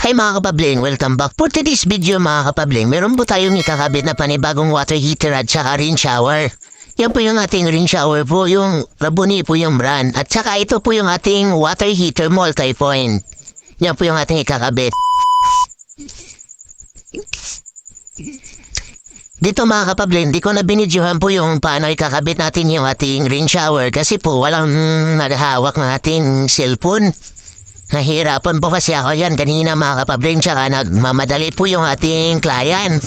Hi mga kapabling, welcome back. For today's video mga kapabling, meron po tayong ikakabit na panibagong water heater at saka rain shower. Yan po yung ating rain shower po, yung Rabuni po yung brand. At saka ito po yung ating water heater multi-point. Yan po yung ating ikakabit. Dito mga kapabling, di ko na binidyohan po yung paano ikakabit natin yung ating rain shower kasi po walang nagahawak ng ating cellphone. Nahirapan po kasi ako yan kanina mga kapabling, tsaka nagmamadali po yung ating client.